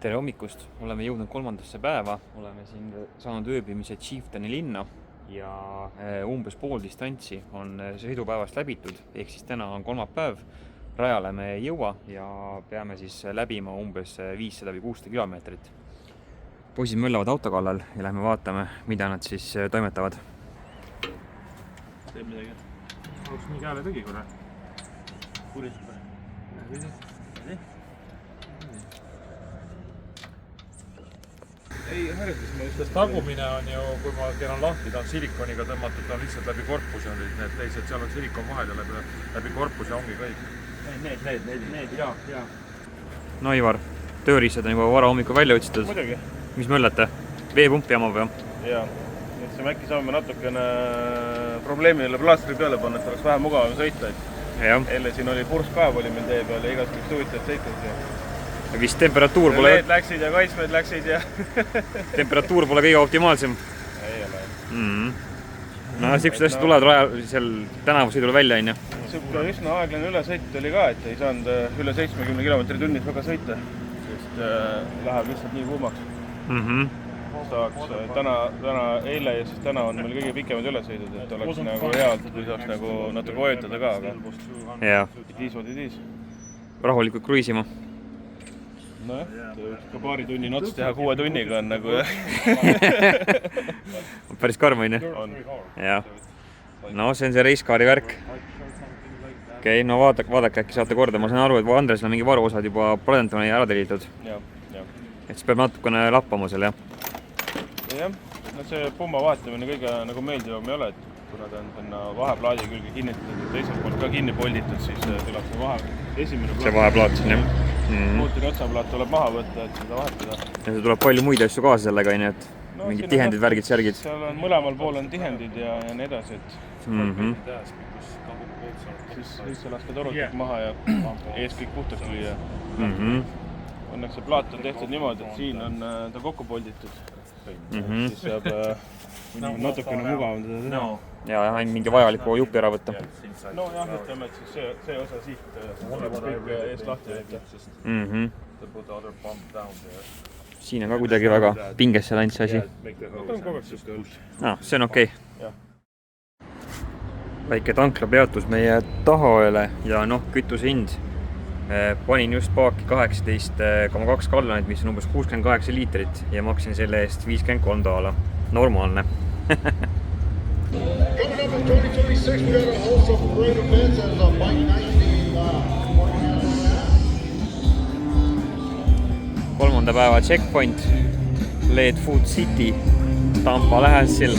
Tere hommikust, oleme jõudnud 3. päeva, oleme siin saanud ööbimise Chieftaini linna ja umbes pool distantsi on sõidupäevast läbitud, ehk siis täna on kolmapäev, rajale me ei jõua ja peame siis läbima umbes 500 või 600 kilomeetrit. Poisid möllavad auto kallal ja lähme vaatame, mida nad siis toimetavad. Teeb midagi. Oleks nii käele tegi korra. Puristab. Ei, hääletis ma just. Tagumine on ju, kui ma keeran lahti, ta on silikoniga tõmmatud, ta on lihtsalt läbi korpuse on need teised, seal on silikon vahel ja läbi korpuse ongi kõik. Need, jaa. No Ivar, tööriistad on juba vara hommikul välja otsitud. Muidugi. Mis möllate? Veepump jamab või? Jaa, nüüd see äkki saame natukene probleemile plaastri peale panna, et oleks vähe mugavam sõita. Eile siin oli purskkaev oli meil tee peal ja igasugust huvitavat sõitnud. Vist temperatuur pole... Leed läksid ja kaitsmed läksid ja... temperatuur pole kõige optimaalsem. Ei ole. No, siuksed asjad tulevad rajal seal tänavusõidul välja, on ju? Siuke üsna aeglane ülesõit oli ka, et ei saanud üle 70 km tunnis väga sõita, sest läheb lihtsalt nii kuumaks. Saaks täna eile ja siis täna on meil kõige pikemad ülesõidud, et oleks nagu healt, kui saaks nagu natuke vajutada ka, aga tiis. Rahulikult kruiisima. Nojah, ka paari tunni ots teha 6 tunniga on nagu... Päris karm, on ju? On. Jah. No, see on see reiskaari värk. Okei, no vaadake, äkki saate korda. Ma saan aru, et Andresel on mingi varuosad juba pradentuna ära tellitud. Jah. Et siis peab natukene lappama seal, jah? Jah, no see pomma vahetamine kõige nagu meeldivam ei ole, et kuna ta on sinna vaheplaadi külge kinnitatud ja teiselt poolt ka kinni polditud, siis tuleb see esimene vaheplaat siin, jah? Muuturi otsaplaat tuleb maha võtta, et seda vahetada. Ja see tuleb palju muid asju kaasa sellega, et mingid tihendid, värgid, särgid. Seal on mõlemal pool on tihendid ja nii edasi, et siis üldse laske torutud maha ja ees kõik puhtaks lüüa. Õnneks see plaat on tehtud niimoodi, et siin on ta kokku polditud. Siis saab natukene mugavam teda teha. Ja ainult mingi vajaliku jupi ära võtta. No jah, ütleme, et siis see osa siit kõik eest lahti võtta. Siin on ka kuidagi väga pingesse läinud see asi. Ta on kogu aeg süske õld. See on okei. Väike tanklapeatus meie tahaööle ja kütuse hind. Panin just paaki 18,2 gallonit, mis on umbes 68 liitrit ja maksin selle eest $53. Normaalne. Coming up in 2026, we got a host of great events as a Bike 90. Kolmanda päeva checkpoint, Leed Food City, Tampa lähesel.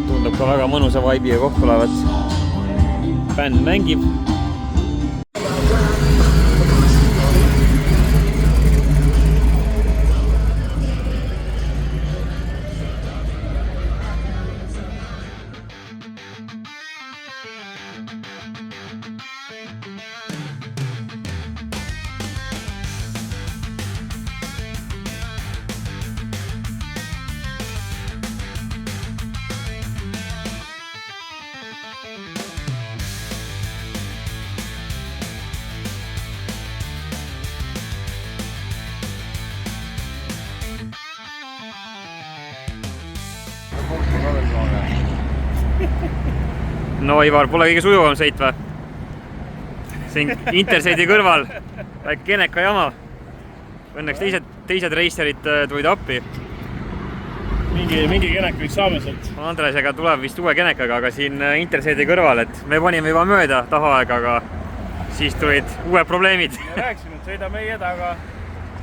Tundub ka väga mõnusa vibe'iga kohta olevat. Bänd mängib. No Ivar, pole kõige sujuvam sõit või? Siin Interseidi kõrval väike keneka jama. Õnneks teised reisterid tulid appi. Mingi kenek võiks saame sealt. Andresega tuleb vist uue kenekaga, aga siin Interseidi kõrval, et me panime juba mööda tahaega, aga siis tulid uued probleemid. Me rääksime, et sõida meie taga,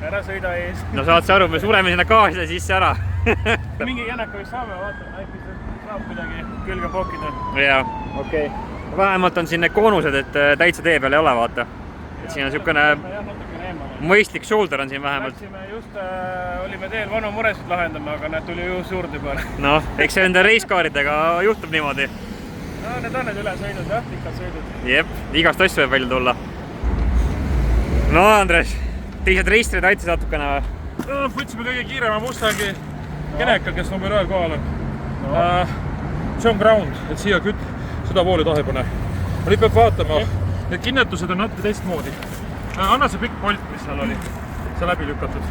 ära sõida ees. No saad sa aru, me sureme sinna gaasile sisse ära. Mingi keneka võiks saame, vaatame, äkki saab kuidagi külge pookida. Jaa, okei. Vähemalt on siin need koonused, et täitsa tee peal ei ole, vaata. Et siin on niisugune mõistlik shoulder on siin vähemalt. Läksime just, olime teel vanu muresid lahendama, aga need tuli just juurde peale. No, eks see enda reiskaaridega juhtub niimoodi. No, need on need ülesõidud, jah, pikad sõidud. Jep, igast asju võib välja tulla. No, Andres, teised reistrid aitas natukene või? No, võtsime kõige kiirema Mustangi keneka, kes number 1 kohal on. See on ground, et siia seda pooli tahe pane. Ma nüüd peab vaatama, need kinnetused on natuke teistmoodi. Anna see pikk polt, mis seal oli. see läbi lükatud.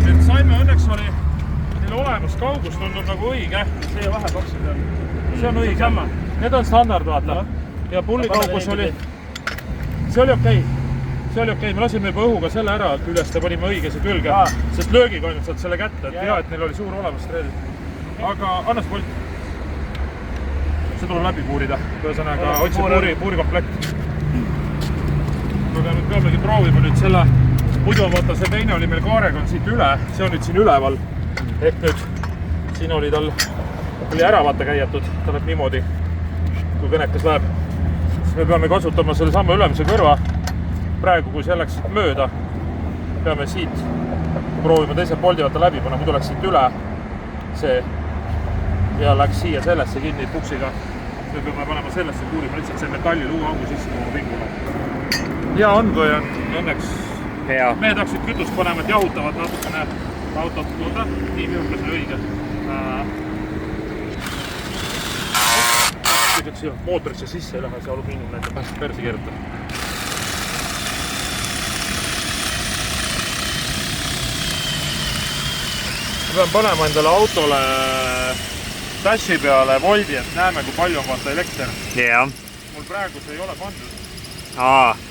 Et saime õnneks oli neil olemas, kaugus tundub nagu õige. See vahepaksu peal. See on õige. Need on standard, vaata. Ja pulli kaugus oli, see oli okei. See oli okei, me lasime juba õhuga selle ära üles ja panime õigese külge, sest löögiga ainult saad selle kätte, et hea, et neil oli suur olemas treedid. Aga annas pult. See tuleb läbi puurida, ühesõnaga otsi puurikomplekt. Aga nüüd peamegi proovima nüüd selle, muidu vaata see teine oli meil kaarega on siit üle, see on nüüd siin üleval. Ehk nüüd, siin oli tal, oli ära vaata käiatud, ta läheb niimoodi, kui kõnekas läheb. Siis me peame kasutama selle sama ülemise kõrva. Praegu, kui see läks siit mööda, peame siit proovima teisel poldi vaata läbi panna, muidu läks siit üle see ja läks siia sellesse kinni puksiga. Me peame panema sellesse kuulima lihtsalt see metalli luuaugu sisse oma pingule. Ja on, kui on õnneks. Mehed hakkasid kütust panema, et jahutavad natukene autot. Oota, nii mjukas oli õige. Kõigeks mootorisse sisse ei lähe, see alumiinium näitab persi keerutab. Ma pean panema endale autole dashi peale voldi, et näeme, kui palju on vaata elekter. Mul praegu see ei ole pandud.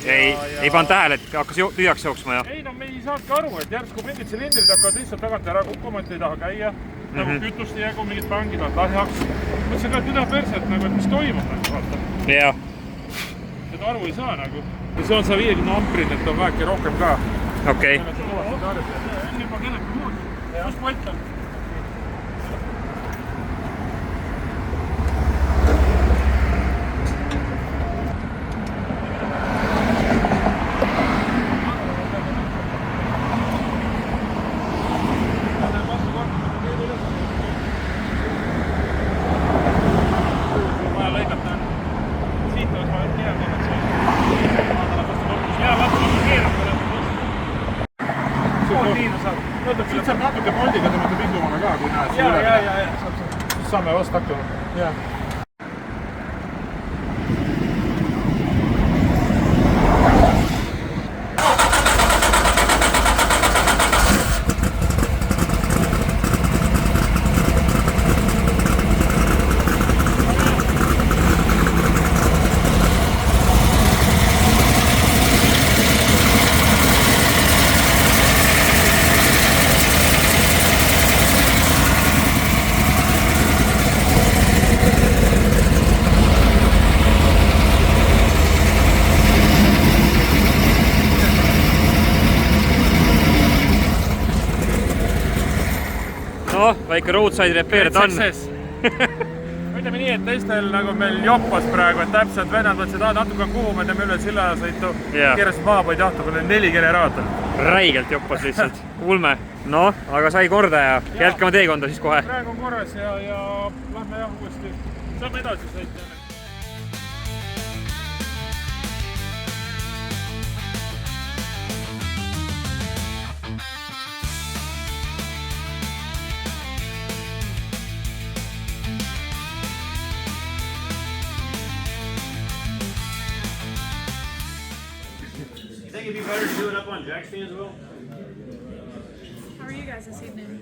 Ei pannud tähele, et hakkas tühjaks jooksma ja? Ei, no me ei saadki aru, et järsku mingid silindrid hakkavad lihtsalt tagant ära kukkuma, et ei taha käia. Nagu kütust ei jägu, mingid pangid on lahjaks. Mõtlesin ka, et üle perset, et mis toimub nagu vaata. Seda aru ei saa nagu. Ja see on 150 amprin, et on väheke rohkem ka. Okei. Kus polt on? Vaja lõigata on. Siit oleks vaja hea konventsioon. Hea vaata, ma keerab ka lõpuks. Pooltiina saab. Siit saab natuke poldiga tõmmata pingumana ka, kui näed see üle. Siis saame vast hakkama. Väike roadside repair ta on. Ütleme nii, et teistel nagu meil joppas praegu, et täpselt vennad mõtlesid, natuke on kuhu, me teeme üle sillajasõitu, keerasid maapõid jahtu, kui neil 4 generaator. Räigelt joppas lihtsalt. Ulme. No, aga sai korda ja jätkame teekonda siis kohe. Praegu on korras ja lähme jah uuesti. Saame edasi sõita. It'd be better to do it up on Jack's thing as well. How are you guys this evening?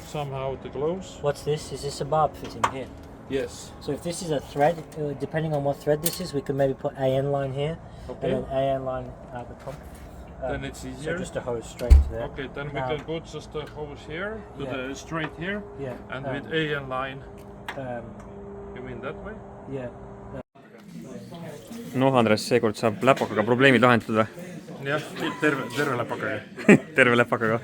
Somehow to close. What's this? Is this a barb fitting here? Yes. So if this is a thread, depending on what thread this is, we could maybe put AN line here Okay. and then AN line at the top. Then it's easier. So just a hose straight to there. Okay, then Now- we can put just a hose here, to the straight here, Yeah. and with AN line. Um, You mean that way? yeah. Noh, Andres, seekord saab läpakaga probleemid lahendatud või? Jah, terve läpakaga. Terve läpakaga.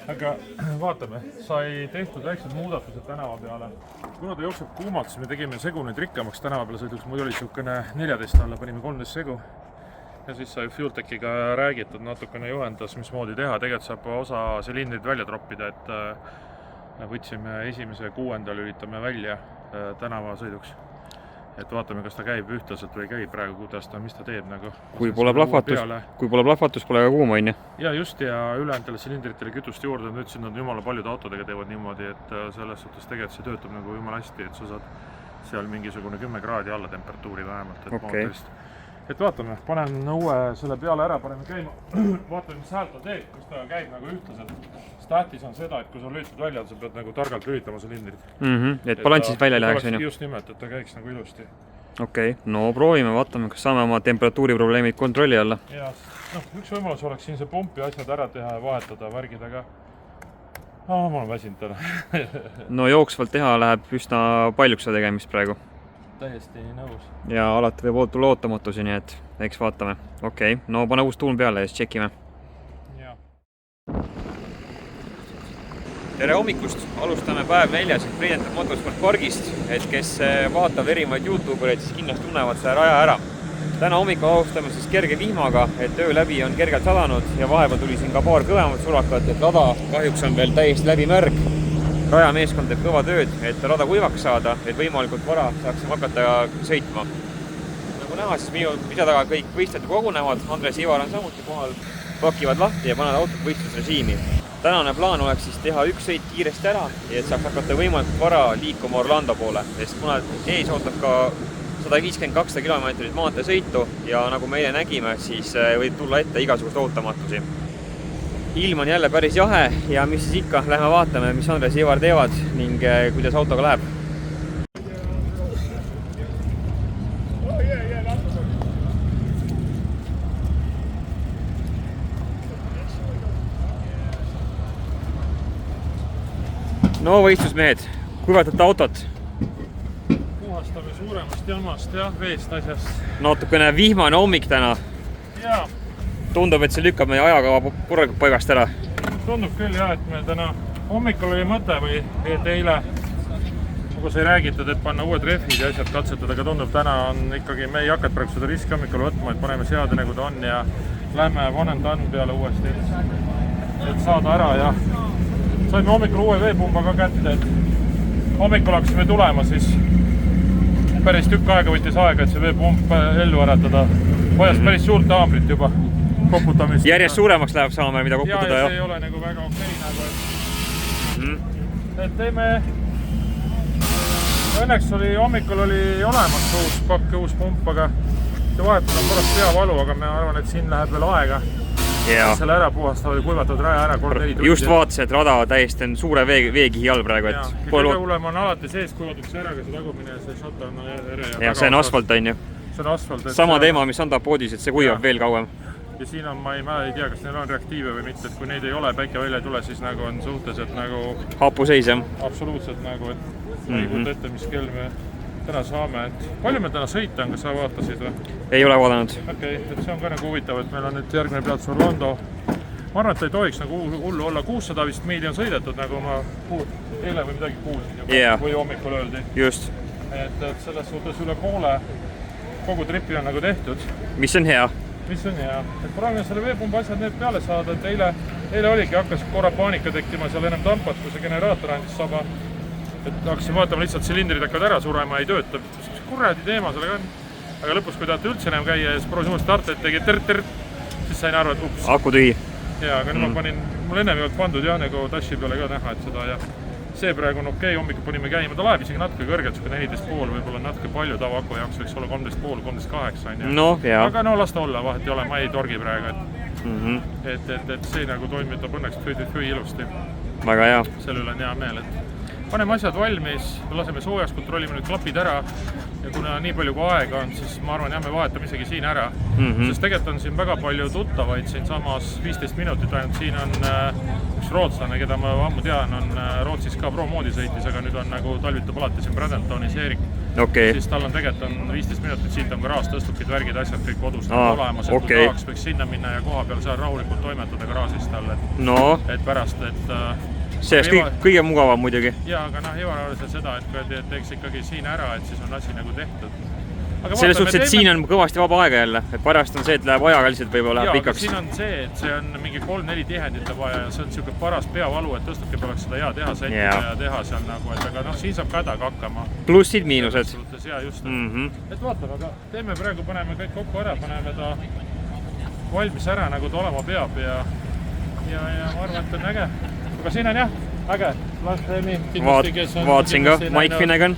Aga vaatame, sai tehtud väiksed muudatused tänava peale. Kuna ta jookseb kuumalt, siis me tegime seguneid rikkamaks tänava peale sõiduks, muidu oli niisugune 14 alla, panime 13 segu. Ja siis sai FuelTechiga räägitud, natukene juhendas, mismoodi teha. Tegelikult saab osa silindrid välja troppida, et võtsime esimese 6. lülitame välja tänava sõiduks. et vaatame, kas ta käib ühtlaselt või ei käi praegu, kuidas ta, mis ta teeb nagu. Kui pole plahvatus, pole ka kuum, on ju. Ja just, ja ülejääntele silindritele kütust juurde, nüüd siin on jumala paljude autodega teevad niimoodi, et selles suhtes tegelikult see töötab nagu jumala hästi, et sa saad seal mingisugune 10 kraadi alla temperatuuri vähemalt, et mootorist. Et vaatame, panen uue selle peale ära, paneme käima, vaatame, mis häält ta teeb, kas ta käib nagu ühtlaselt. Statis on seda, et kui sa lülitad välja, sa pead nagu targalt lülitama silindrit. Et balansist välja läheks, on ju. Just nimelt, et ta käiks nagu ilusti. Okei, no proovime, vaatame, kas saame oma temperatuuriprobleemid kontrolli alla. Ja, üks võimalus oleks siin see pumpi asjad ära teha ja vahetada värgidega. Ma olen väsinud täna. No jooksvalt teha läheb üsna paljuks seda tegemist praegu. Täiesti nõus. Ja alati võib tulla ootamatusi, nii et eks vaatame. Okei, no pane uus tuul peale ja siis tšekime. Tere hommikust! Alustame päev 4 Freedentali Motorsport pargist, et kes vaatab erinevaid YouTubereid, siis kindlasti tunnevad selle raja ära. Täna hommikul alustame siis kerge vihmaga, et öö läbi on kergelt sadanud ja vahepeal tuli siin ka paar kõvemat sulakat, et rada kahjuks on veel täiesti läbi märg. Rajameeskond teeb kõva tööd, et rada kuivaks saada, et võimalikult vara saaksime hakata sõitma. Nagu näha, siis minu ise taga kõik võistlejad kogunevad, Andres ja Ivar on samuti kohal, pakivad lahti ja panevad autot võistlusrežiimi. Tänane plaan oleks siis teha üks sõit kiiresti ära, et saaks hakata võimalikult vara liikuma Orlando poole, sest kuna ees ootab ka 150-200 kilomeetrit maanteesõitu ja nagu me eile nägime, siis võib tulla ette igasugust ootamatusi. Ilm on jälle päris jahe ja mis siis ikka, lähme vaatame, mis Andres ja Ivar teevad ning kuidas autoga läheb. No võistlusmehed, kuivatate autot? Puhastame suuremast jamast ja veest asjast. Natukene vihmane hommik täna. Jaa. Tundub, et see lükkab meie ajakava korralikult paigast ära. Tundub küll jah, et me täna hommikul oli mõte või et eile nagu sai räägitud, et panna uued rehvid ja asjad katsetada, aga tundub täna on ikkagi, me ei hakanud praegu seda riski hommikul võtma, et paneme seade nagu ta on ja lähme vanem tann peale uuesti, et saada ära ja saime hommikul uue veepumba ka kätte, et hommikul hakkasime tulema, siis päris tükk aega võttis aega, et see veepump ellu äratada. Vajas päris suurt haamrit juba koputamist. Järjest suuremaks läheb saama, mida koputada. Ja see ei ole nagu väga okei nagu, et teeme... Õnneks oli hommikul oli olemas uus pakk, uus pump, aga see vahepeal on korrast peavalu, aga me arvan, et siin läheb veel aega. Selle ära puhastavad ja kuivatud raja ära 3-4 tundi. Just vaatasin, et rada täiesti on suure veekihi all praegu. Kõige hullem on alati sees, kuivatakse ära, ka see tagumine ja see šota on ere. Ja see on asfalt, on ju. See on asfalt. Sama teema, mis andab poodis, et see kuivab veel kauem. Ja siin on, ma ei tea, kas neil on reaktiive või mitte, et kui neid ei ole, päike välja ei tule, siis nagu on suhteliselt nagu... Hapuseis, jah? Absoluutselt nagu, et ei kuulda ette, mis kell me täna saame, et palju meil täna sõita on, kas sa vaatasid või? Ei ole vaadanud. Okei, et see on ka nagu huvitav, et meil on nüüd järgmine peats Orlando. Ma arvan, et ei tohiks nagu hullu olla, 600 vist miili on sõidetud, nagu ma eile või midagi kuulsin või hommikul öeldi. Just. Et selles suhtes üle poole kogu tripi on nagu tehtud. Mis on hea? Mis on hea. Et praegu selle veepumba asjad need peale saada, et eile oligi, hakkas korra paanika tekkima seal ennem tampat, kui see generaator andis saba. Et hakkasin vaatama, lihtsalt silindrid hakkavad ära surema, ei tööta. Kuradi teema sellega on. Aga lõpus, kui tahate üldse enam käia ja siis proovisin uuesti startet tegi siis sain aru, et ups. Aku tühi. Jaa, aga nüüd ma panin, mul ennem ei olnud pandud jah, nagu tassi peale ka näha, et seda ja see praegu on okei, hommikul panime käima, ta läheb isegi natuke kõrgelt, 14,5 võib-olla natuke palju tava aku jaoks võiks olla 13,5, 13,8 no, jah. Aga no las ta olla, vahet ei ole, ma ei torgi praegu, et see nagu toimitab õnneks tüü ilusti. Väga hea. Selle üle on hea meel, et paneme asjad valmis, laseme soojas, kontrollime nüüd klapid ära ja kuna nii palju kui aega on, siis ma arvan, jah, me vahetame isegi siin ära. Sest tegelikult on siin väga palju tuttavaid siin samas 15 minutit, ainult siin on üks rootslane, keda ma ammu tean, on Rootsis ka pro-moodi sõitis, aga nüüd on nagu talvitab alati siin Bradentonis Erik. Siis tal on tegelikult on 15 minutit, siit on ka raastõstukid, värgid, asjad kõik kodus olemas, et kui tahaks võiks sinna minna ja koha peal seal rahulikult toimetada garaažist tal, et pärast, et see oleks kõige mugavam muidugi. Jaa, aga Ivar arvas seda, et teeks ikkagi siin ära, et siis on asi nagu tehtud. selles suhtes, et siin on kõvasti vaba aega jälle, et parast on see, et läheb ajaga lihtsalt võib-olla läheb pikaks. Siin on see, et see on mingi 3-4 tihendit vaja ja see on siuke paras peavalu, et tõstubki poleks seda hea teha, sättida ja teha seal nagu, et aga siin saab ka hädaga hakkama. Plussid, miinused. Ja just, et vaatame, aga teeme praegu, paneme kõik kokku ära, paneme ta valmis ära, nagu ta olema peab ja ma arvan, et on äge. Aga siin on jah, äge. Vaatasin ka, Mike Finnegan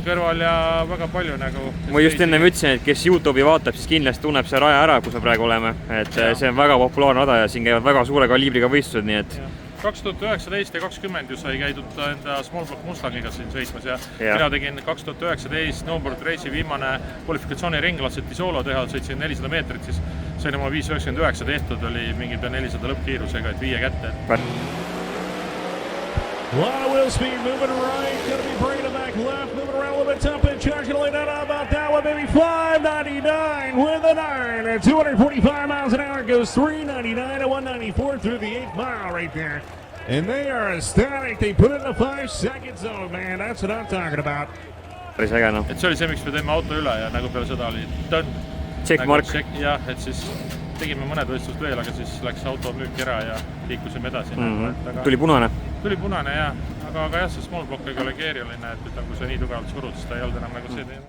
kõrval ja väga palju nagu. Ma just enne ütlesin, et kes YouTube'i vaatab, siis kindlasti tunneb see raja ära, kus me praegu oleme. Et see on väga populaarne rada ja siin käivad väga suure kaliibriga võistlused, nii et 2019 ja 2020 ju sai käidud enda Small Block Mustangiga siin sõitmas ja mina tegin 2019 Snowboard Race'i viimane kvalifikatsiooni ring, laseti soolo teha, sõitsin 400 meetrit, siis see oli oma 5.99 tehtud, oli mingi 400 lõppkiirusega, et 5 kätte. A lot of wheel speed, moving right, going to be bringing it back left, moving around a little bit tough and charging like that about that one, maybe 599 with a 9 at 245 miles an hour, goes 399 to 194 through the 8th mile right there. And they are ecstatic, they put it in the 5 second zone, man, that's what I'm talking about. Päris äge, noh. Et see oli see, miks me teeme auto üle ja nagu peale seda oli done. Checkmark. Jah, et siis tegime mõned võistlust veel, aga siis läks auto müüki ära ja liikusime edasi. Tuli punane? Tuli punane, jah. Aga jah, see small block oli keeruline, et kui see nii tugevalt surud, siis ta ei olnud enam nagu see teema.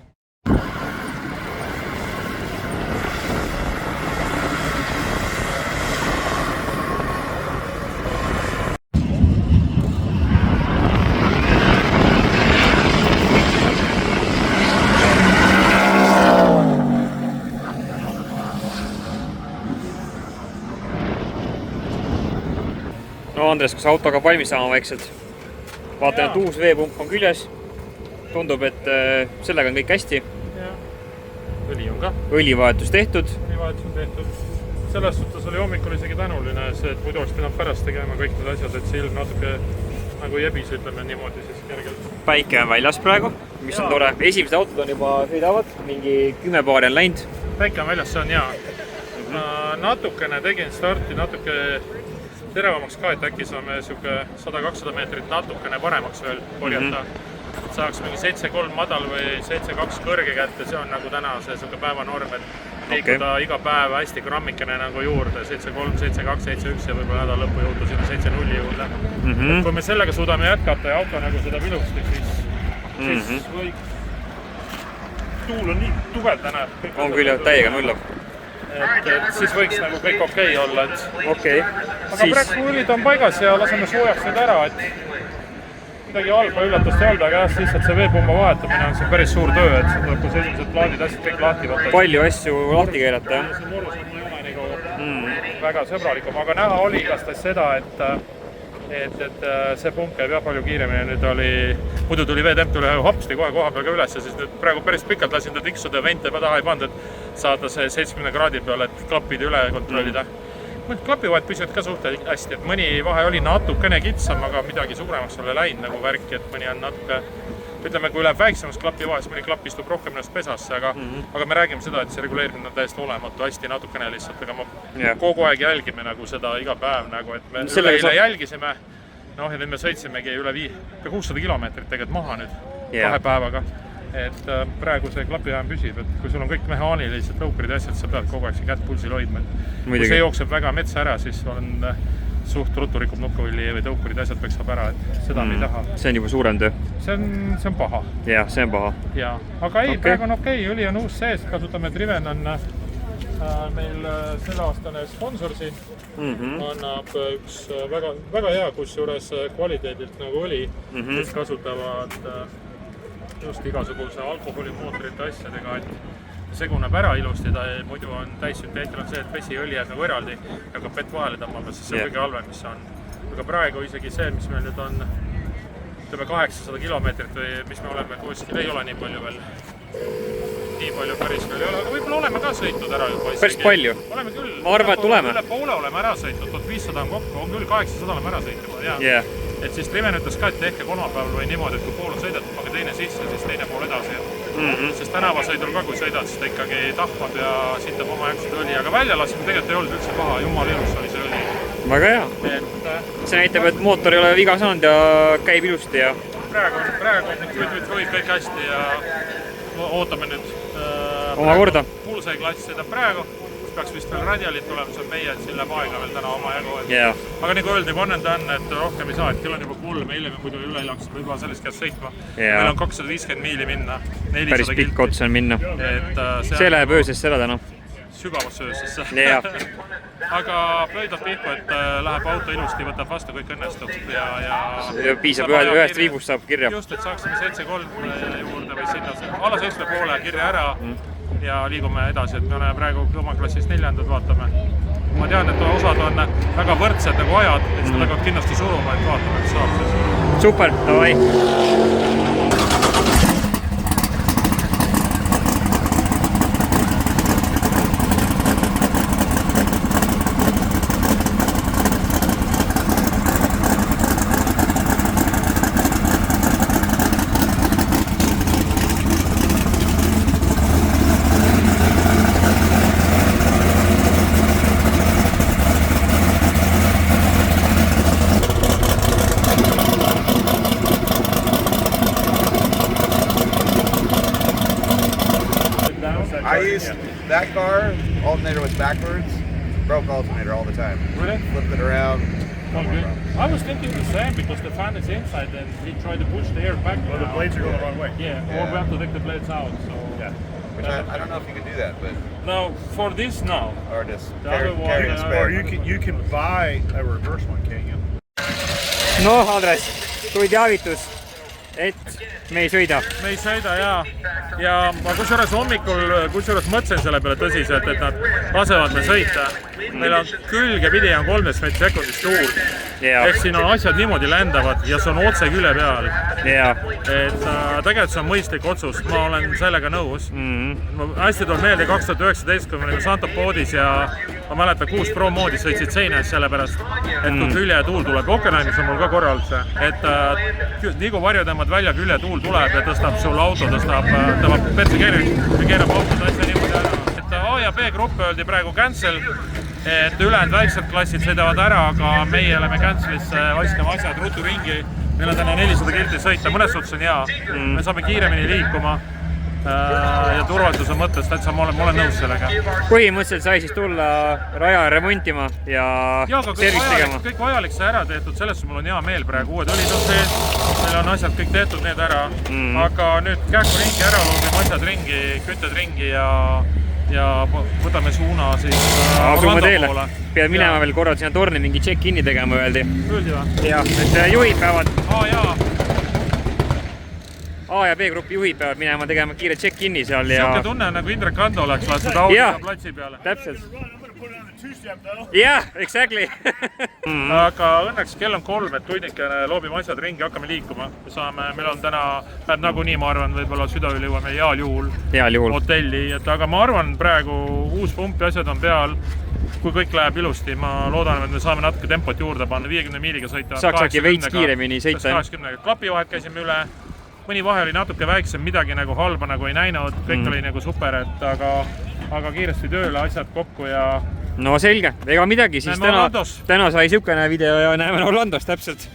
No Andres, kas auto hakkab valmis saama vaikselt? Vaatan, et uus veepump on küljes. Tundub, et sellega on kõik hästi. Õli on ka. Õlivahetus tehtud. Õlivahetus on tehtud. Selles suhtes oli hommikul isegi tänuline, see, et muidu oleks pidanud pärast tegema kõik need asjad, et see ilm natuke nagu jäbis, ütleme niimoodi siis kergelt. Päike on väljas praegu, mis on tore. Esimesed autod on juba sõidavad, mingi 10 paari on läinud. Päike on väljas, see on hea. Natukene tegin starti, natuke teravamaks ka, et äkki saame 100-200 meetrit natukene paremaks veel korjata. Saaks mingi 7-3 madal või 7-2 kõrge kätte, see on nagu täna see päevanorm, et liikuda iga päev hästi grammikene nagu juurde, 7-3, 7-2, 7-1 ja võib-olla nädal lõppu jõuda sinna 7-0 juurde. Kui me sellega suudame jätkata ja auto nagu seda vilustab, siis võiks... Tuul on nii tugev täna. On küll jah, täiega nullab. Et siis võiks nagu kõik okei olla, et... Okei. Aga praegu õlid on paigas ja laseme soojaks need ära, et midagi halba üllatust ei olnud, aga jah, lihtsalt see veepumba vahetamine on see päris suur töö, et see tuleb kus esimesed plaadid asjad kõik lahti võtta. Palju asju lahti keerata, jah? See morus on ei ole nagu väga sõbralikum, aga näha oli igatahes seda, et see pump käib jah palju kiiremini, nüüd oli, muidu tuli veetemp tuli hopsti kohe koha peal ka üles ja siis nüüd praegu päris pikalt lasin ta tiksuda ja vente taha ei pannud, et saada see 70 kraadi peal, et klapid üle kontrollida. Klapivahet püsivad ka suhteliselt hästi, et mõni vahe oli natukene kitsam, aga midagi suuremaks ole läinud nagu värki, et mõni on natuke, ütleme, kui läheb väiksemaks klapivahest, mõni klapp istub rohkem ennast pesasse, aga me räägime seda, et see reguleerimine on täiesti olematu, hästi natukene lihtsalt, aga me kogu aeg jälgime nagu seda iga päev, nagu, et me üle jälgisime, noh ja nüüd me sõitsimegi üle 600 kilomeetrit tegelikult maha nüüd 2 päevaga. Et praegu see klapivahem püsib, et kui sul on kõik mehaanilised tõukurid ja asjad, sa pead kogu aeg see kätt pulsil hoidma. Kui see jookseb väga metsa ära, siis on suht ruttu rikub nukkuvõlli või tõukurid ja asjad peksab ära, et seda me ei taha. See on juba suurem töö. See on paha. Jah, see on paha. Aga ei, praegu on okei, õli on uus sees, kasutame Driven on meil selleaastane sponsor siin. Annab üks väga hea, kusjuures kvaliteedilt nagu õli, kes kasutavad just igasuguse alkoholimootorite asjadega, et seguneb ära ilusti, ta muidu on täissünteetil on see, et vesiõli jääb nagu eraldi, aga pett vahele tõmbama, siis see on kõige halvem, mis on. Aga praegu isegi see, mis meil nüüd on, ütleme 800 kilomeetrit või mis me oleme kuskil, ei ole nii palju veel. Nii palju päris veel ei ole, aga võib-olla oleme ka sõitnud ära juba. Päris palju? Oleme küll. Ma arvan, et oleme. Üle poole oleme ära sõitnud, 1500 on kokku, on küll 800 oleme ära sõitnud. Et siis Driven ütles ka, et tehke kolmapäeval või niimoodi, et kui pool on sõidetud, pange teine sisse, siis teine pool edasi. Sest tänavasõidul ka, kui sõidad, siis ta ikkagi tahmab ja sitab oma jaksud õli, aga välja laskime tegelikult ei olnud üldse paha, jumal ilus oli see õli. Väga hea. See näitab, et mootor ei ole viga saanud ja käib ilusti ja... Praegu on nüüd kõik hästi ja ootame nüüd Omakorda. Bullseye klass sõidab praegu, peaks vist veel radialit tulema, see on meie, et siin läheb aega veel täna oma jagu. Aga nagu öeldi, one and done, et rohkem ei saa, et kell on juba 3, eile me muidu üle ei laks võib-olla sellest käest sõitma. Meil on 250 miili minna, 400 päris pikk ots on minna. See läheb öösesse ära täna. Sügavasse öösesse. Aga plöidab pihku, et läheb auto ilusti, võtab vastu, kõik õnnestub. Piisab ühest viibust saab kirja. Just, et saaksime 7-3 juurde või sinna alla 7,5 kirja ära ja liigume edasi, et me oleme praegu oma klassis 4. vaatame. Ma tean, et osad on väga võrdsed nagu ajad, et seda hakkavad kindlasti suruma, et vaatame, et saab siis. Super, davai! I used that car, alternator was backwards, broke alternator all the time. Really? Flipped it around. I was thinking the same because the fan is inside and we try to push the air back. Well, the blades are going the wrong way. Yeah, or we have to take the blades out. So. Yeah. Which I don't know if you can do that, but No, for this now. or just The other one, carry a Or spare. you can buy a reverse one, can't you? No, Andres, tuli teavitus, et me ei sõida. Me ei sõida ja ma kusjuures hommikul mõtlesin selle peale tõsiselt, et nad lasevad me sõita. Meil on külgepidi on 13 meetrit sekundis tuul. Ehk siin on asjad niimoodi lendavad ja see on otse külje peal. Et tegelikult see on mõistlik otsus, ma olen sellega nõus. Hästi tuleb meelde 2019, kui me olime Santa Podis ja ma mäletan 6 Pro moodis sõitsid seinas sellepärast, et kui külje tuul tuleb, Hockenheimis on mul ka korral see, et nii kui varjutõmbad välja külje tuul tuleb ja tõstab sul auto, tõmbab perse keerib ja keerab autot asja niimoodi ära. Et A ja B grupp öeldi praegu cancel, et ülejäänud väiksed klassid sõidavad ära, aga meie oleme cancelisse, vaiskame asjad rutu ringi. Meil on täna 400 kilti sõita, mõnes suhtes on hea, me saame kiiremini liikuma ja turvalisuse mõttes täitsa ma olen nõus sellega. Põhimõtteliselt sai siis tulla raja remontima ja servist tegema. Kõik vajalik sai ära tehtud, sellest mul on hea meel praegu, uued olid on sees, meil on asjad kõik tehtud need ära, aga nüüd kähku ringi ära, loobime asjad ringi, kütted ringi ja võtame suuna siis asume teele. Pead minema veel korra sinna torni mingi check-in'i tegema öeldi. Öeldi või? Jah, et juhid peavad Jaa. A ja B grupi juhid peavad minema tegema kiire check-in'i seal ja... Siuke tunne nagu Indrek Kando oleks lastud audiga platsi peale. Täpselt. Jah, exactly. Aga õnneks kell on 3, et tunnikene loobime asjad ringi, hakkame liikuma. Meil on täna, läheb nagunii, ma arvan, võib-olla südaööl jõuame heal juhul hotelli. Aga ma arvan praegu uus pump ja asjad on peal. Kui kõik läheb ilusti, ma loodan, et me saame natuke tempot juurde panna, 50 miiliga sõita. Saaks äkki veits kiiremini sõita. 80. Klapivahed käisime üle. Mõni vahe oli natuke väiksem, midagi nagu halba nagu ei näinud, kõik oli nagu super, aga kiiresti tööle asjad kokku ja... No selge, ega midagi, siis täna sai siukene video ja näeme Orlandos täpselt.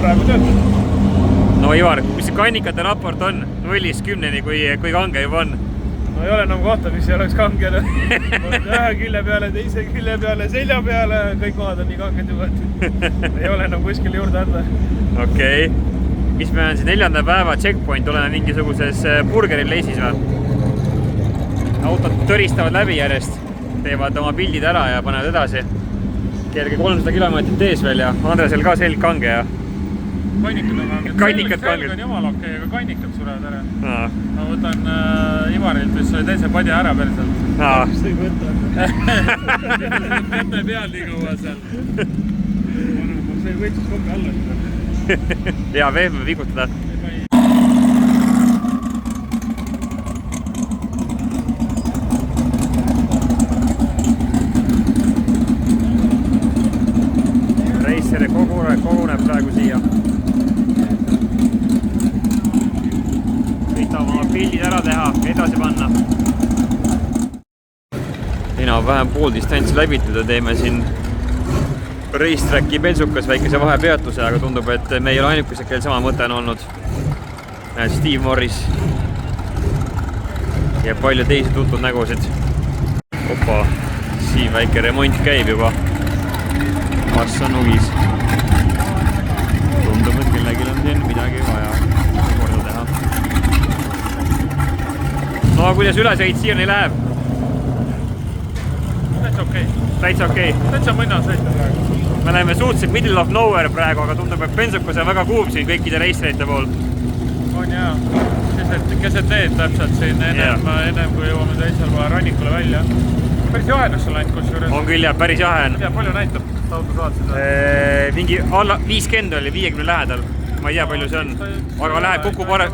Praegu töötab. No Ivar, mis see kannikate raport on? 0-10-ni, kui kange juba on? No ei ole enam kohta, mis ei oleks kanged. Ühe külje peale, teise külje peale, selja peale, kõik kohad on nii kanged juba, et ei ole enam kuskil juurde anda. Okei. Mis me on siin 4. päeva checkpoint, oleme mingisuguses burgerileisis või? Autod töristavad läbi järjest, teevad oma pildid ära ja panevad edasi. Kerge 300 kilomeetrit ees veel ja Andresel ka selg kange ja kannikad on kanged. Kannikad selg kanged. on jumala okei, aga kannikad surevad ära. Ma võtan Ivarilt, mis oli teise padja ära päriselt. Mis ei võta? Käte peal nii kaua seal. See võitsus kogu alla. Hea veeb vigutada. Reisjale koguneb praegu siia. Võidab oma pildid ära teha, edasi panna. Enam-vähem pool distantsi läbitud ja teeme siin Racetracki bensukas väikese vahepeatuse, aga tundub, et me ei ole ainukesed, kellel sama mõte on olnud. Steve Morris ja palju teisi tuntud nägusid. Opa, siin väike remont käib juba. Kas on ugis? Tundub, et kellelgi on siin midagi vaja korda teha. No kuidas ülesõit siiani läheb? Täitsa okei. Täitsa okei. Täitsa mõnna sõita praegu. Me läheme suhteliselt middle of nowhere praegu, aga tundub, et bensukas on väga kuum siin kõikide reisreite pool. On jaa. Keset teed täpselt siin ennem kui jõuame teisel poole rannikule välja. Päris jahenes sul ainult kusjuures. On küll jah, päris jahe on. Palju näitab auto saatsid? Mingi alla 50 oli 50 lähedal. Ma ei tea, palju see on. Aga läheb, kukub alla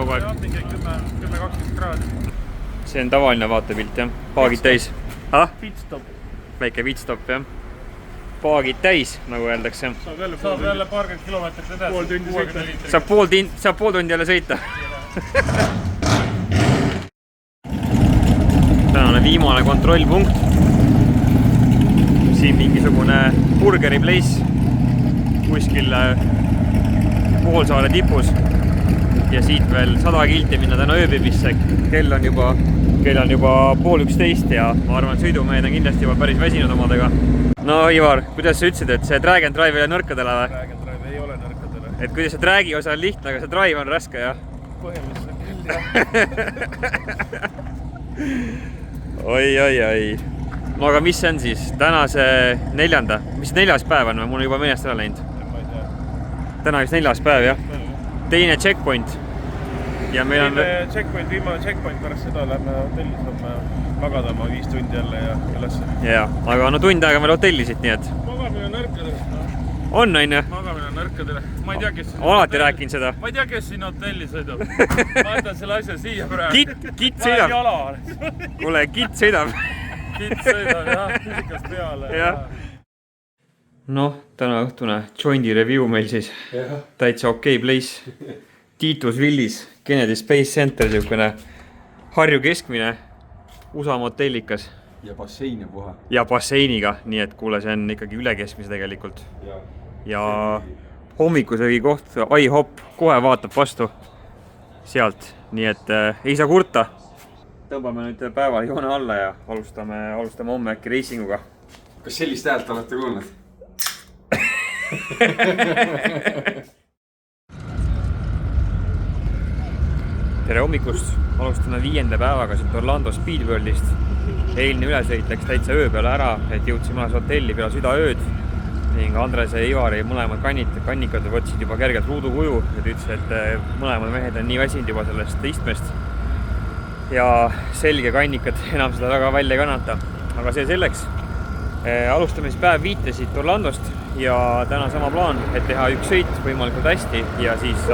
kogu aeg. Mingi 10-20 kraadi. See on tavaline vaatepilt jah. Paagid täis. Pitstop. Väike pitstop jah. Paagid täis, nagu öeldakse. Saab jälle paarkümmend kilomeetrit edasi. Pool tundi sõita. Saab pool tundi jälle sõita. Tänane viimane kontrollpunkt. Siin mingisugune burgeri place kuskil poolsaare tipus. Ja siit veel 100 kilti minna täna ööbibisse. Kell on juba 10:30 ja ma arvan, et sõidumehed on kindlasti juba päris väsinud omadega. No Ivar, kuidas sa ütlesid, et see drag and drive ei ole nõrkadele või? Drag and drive ei ole nõrkadele. Et kuidas see dragi osa on lihtne, aga see drive on raske jah? Põhimõtteliselt küll jah. Oi. No aga mis see on siis? Täna see mis 4. päev on või? Mul on juba meelest ära läinud. Ma ei tea. Täna vist 4. päev jah? Teine checkpoint. Ja meil on... Viimane checkpoint pärast seda lähme hotelli, saame magada oma 5 tundi jälle ja ülesse. Jaa, aga no tund aega meil hotellisid, nii et... Magamine on nõrkadele. On, on ju? Magamine on nõrkadele. Ma ei tea, kes siin... Alati rääkinud seda. Ma ei tea, kes siin hotelli sõidab. Ma jätan selle asja siia praegu. Kitt sõidab. Jala. Kuule, Kitt sõidab. Kitt sõidab, jah. Füüsikast peale. Noh, täna õhtune joindi review meil siis. Täitsa okei place. Titus Willis, Kennedy Space Center, niisugune Harju keskmine, USA motellikas. Ja bassein ja puha. Ja basseiniga, nii et kuule, see on ikkagi üle keskmise tegelikult. Ja hommikusöögi koht, IHOP, kohe vaatab vastu sealt, nii et ei saa kurta. Tõmbame nüüd päeval joone alla ja alustame homme äkki reisinguga. Kas sellist häält olete kuulnud? Tere hommikust! Alustame 5. päevaga siit Orlando Speedworldist. Eilne ülesõit läks täitsa öö peale ära, et jõudsime üles hotelli peale südaööd. Ning Andres ja Ivari mõlemad kannikad võtsid juba kergelt ruudukuju ja ta ütles, et mõlemad mehed on nii väsinud juba sellest istmest. Ja selge kannikad enam seda väga välja ei kannata. Aga see selleks. Alustame siis päev 5 siit Orlandost ja täna sama plaan, et teha üks sõit võimalikult hästi ja siis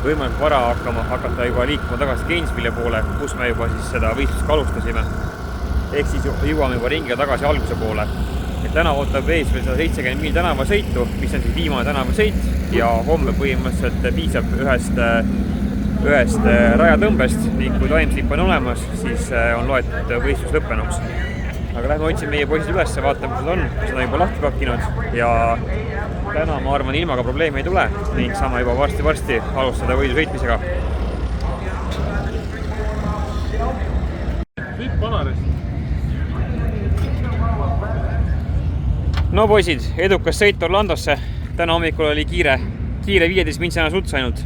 võimalikult vara hakata juba liikuma tagasi Gainesville'i poole, kus me juba siis seda võistlust alustasime. Ehk siis jõuame juba ringiga tagasi alguse poole. Et täna ootab ees veel 170 mil tänavasõitu, mis on siis viimane tänavasõit ja homme põhimõtteliselt piisab ühest rajatõmbest ning kui timeslip on olemas, siis on loetud võistlus lõppenuks. Aga lähme otsime meie poisid üles, vaatame, kus nad on, kus nad on juba lahti pakkinud ja täna ma arvan, ilmaga probleemi ei tule ning saame juba varsti alustada võidu sõitmisega. Kõik Panaris. No poisid, edukas sõit Orlandosse. Täna hommikul oli kiire 15 mintsana suts ainult.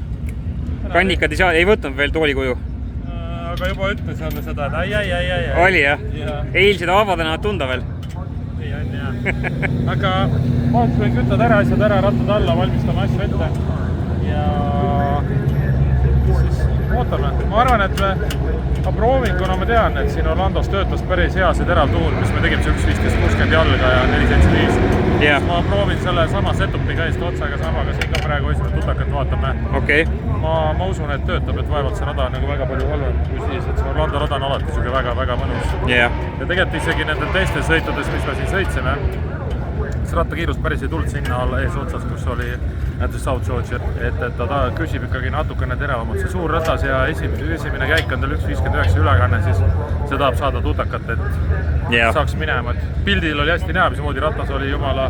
Kannikad ei võtnud veel toolikuju. Aga juba ütles jälle seda, et ai. Oli jah? Eilsed avadena tunda veel? Ei on jah. aga vahetusel kütad ära asjad ära, rattad alla, valmistame asju ette ja siis ootame. Ma arvan, et ma proovin, kuna ma tean, et siin Orlandos töötas päris hea see teravtuul, mis me tegime 1.15.60 jalga ja 4.75. Yeah. Ma proovin selle sama setupi käest otsaga samaga siin ka praegu esimest tutakat vaatame. Okay. Ma usun, et töötab, et vaevalt see rada on nagu väga palju halvem kui siis, et see Orlando rada on alati siuke väga-väga mõnus. Yeah. Ja tegelikult isegi nendel teistes sõitudes, mis me siin sõitsime, see rattakiirus päris ei tulnud sinna alla ees otsas, kus oli näiteks South Georgia, et ta küsib ikkagi natukene teravamalt. See suur ratas ja esimene käik on tal 1.59 ülekanne, siis see tahab saada tutakat, et saaks minema. Et pildil oli hästi näha, mismoodi ratas oli jumala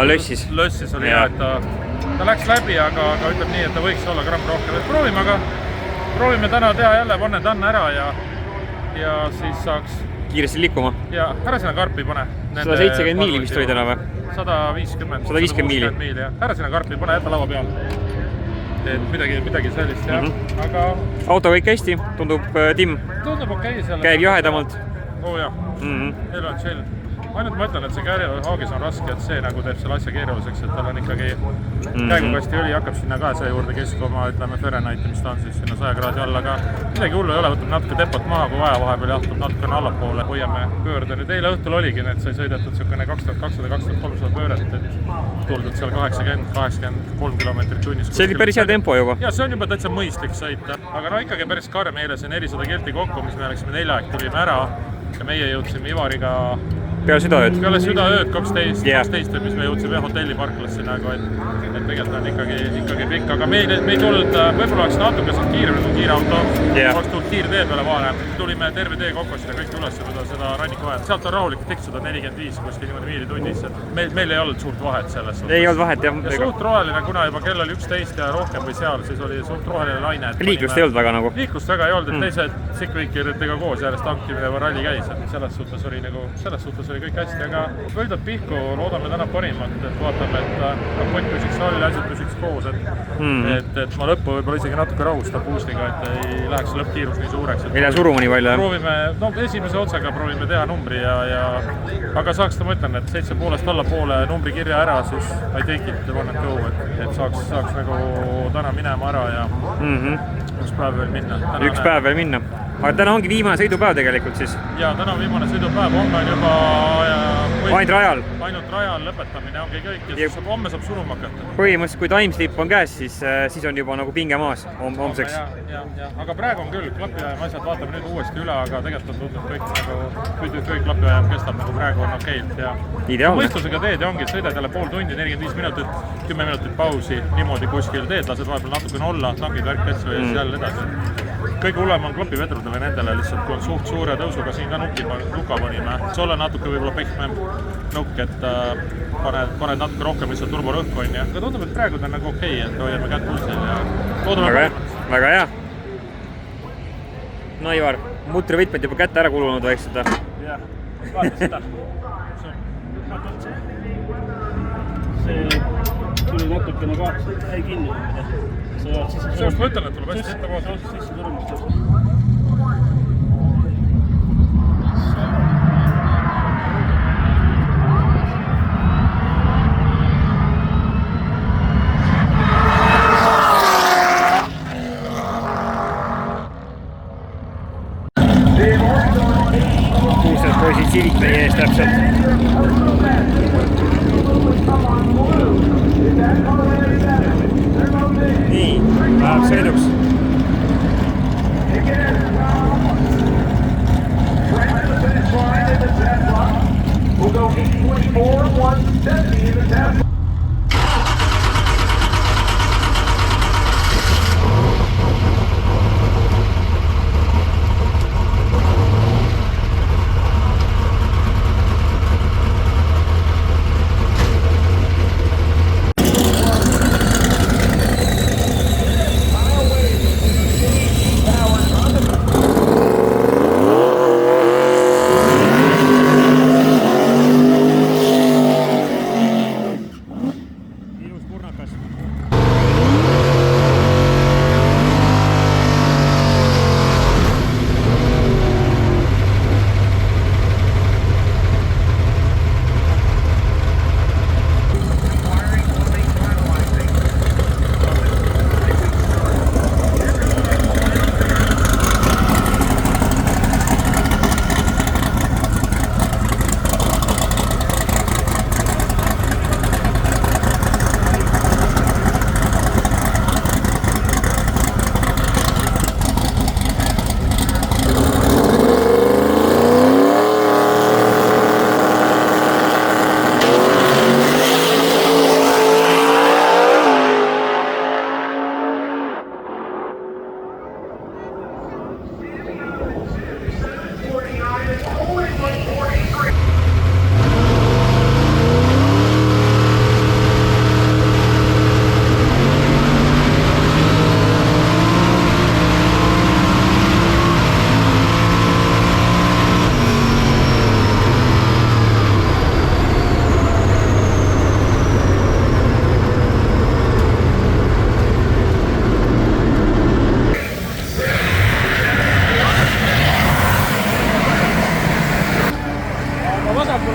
lössis. Lössis oli hea, et ta läks läbi, aga ütleb nii, et ta võiks olla gramm rohkem. Et proovime täna teha jälle, panne tanna ära ja siis saaks kiiresti liikuma. Ja ära sinna karpi pane. 170 miili vist oli täna või? 150 miili. Ära sinna karpi pane, jätta laua peal. Et midagi sellist, jah. Aga auto kõik hästi, tundub timm. Tundub okei selle. Käib jahedamalt. Oo jah, elu on chill. Ainult ma ütlen, et see haagis on raske, et see nagu teeb selle asja keeruliseks, et tal on ikkagi käigukasti õli hakkab sinna ka see juurde keskuma, ütleme Fahrenheiti, mis ta on siis sinna 100 kraadi alla, aga midagi hullu ei ole, võtab natuke depot maha, kui vaja vahepeal jahtub natukene allapoole, hoiame pöörde. Nüüd eile õhtul oligi, et sai sõidetud niisugune 2200-2300 pööret, et tuldud seal 80-83 kilomeetrit tunnis. See oli päris hea tempo juba. Ja see on juba täitsa mõistlik sõita, aga no ikkagi päris karm eile see 400 kilti kokku, mis me oleksime 4 aeg tulime ära ja meie jõudsime Ivariga peale südaööd 12, mis me jõudsime hotelliparklasse nagu, et tegelikult on ikkagi pikk, aga me ei tulnud, võib-olla oleks natuke saanud kiire auto, oleks tulnud kiirtee peale vaane, tulime terve tee kokku seda kõik üles seda rannikuvahet, sealt on rahulik tikk 145 kuskil niimoodi miili tunnis, et meil ei olnud suurt vahet selles suhtes. Ei olnud vahet, jah. Ja suht roheline, kuna juba kell oli 11 ja rohkem või seal, siis oli suht roheline laine. Liiklust ei olnud väga nagu? Liiklust väga ei olnud, et teised sikvikiritega koos järjest tankimine või ralli käis, et selles suhtes oli kõik hästi, aga võidab pihku, loodame täna parimat, et vaatame, et pott püsiks all ja asjad püsiks koos, et ma lõppu võib-olla isegi natuke rahustab boostiga, et ei läheks lõppkiirus nii suureks. Ei lähe suruma nii palju, jah? Proovime, esimese otsaga proovime teha numbri aga saaks ta, ma ütlen, et 7,5 allapoole numbri kirja ära, siis I take it, one and go, et saaks nagu täna minema ära ja üks päev veel minna. Aga täna ongi viimane sõidupäev tegelikult siis? Jaa, täna on viimane sõidupäev, homme on juba ainult rajal lõpetamine ongi kõik ja siis homme saab suruma hakata. Põhimõtteliselt, kui timeslip on käes, siis on juba nagu pinge maas homseks. Aga praegu on küll klapiajama asjad, vaatame nüüd uuesti üle, aga tegelikult on tundnud kõik klapiajam kestab nagu praegu on okeilt ja mõistusega teed ja ongi, sõidad jälle pool tundi, 45 minutit, 10 minutit pausi, niimoodi kuskil teed, lased vahepeal natukene olla, tangid värk asju ja siis jälle edasi. Kõige hullem on klapivedrudele nendele lihtsalt, kui on suht suure tõusuga, siin ka nuka panime. See ole natuke võib-olla pehmem nukk, et paned natuke rohkem lihtsalt turborõhku on ja aga tundub, et praegu ta on nagu okei, et hoiame kätt pulsil ja loodame parimat. Väga hea. No Ivar, mutrivõtmed juba kätte ära kulunud vaikselt. Jah, vaata seda. See tuli natukene ka, jäi kinni. Sellest ma ütlen, et tuleb hästi ette vaata. Sisse turumist. Kuused poisid Civic meie ees täpselt. Nii, läheb sõiduks. We'll go 824, 170 in the Tesla.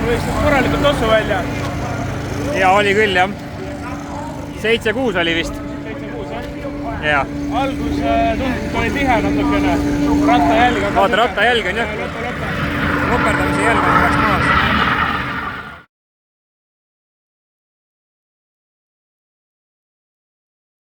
võistles korralikult tossu välja. Ja oli küll, jah. 7-6 oli vist. 7-6, jah? Algus tundus, oli tihe natukene. Ratta jälg. Vaata, ratta jälg on jah. Nuperdamise jälg on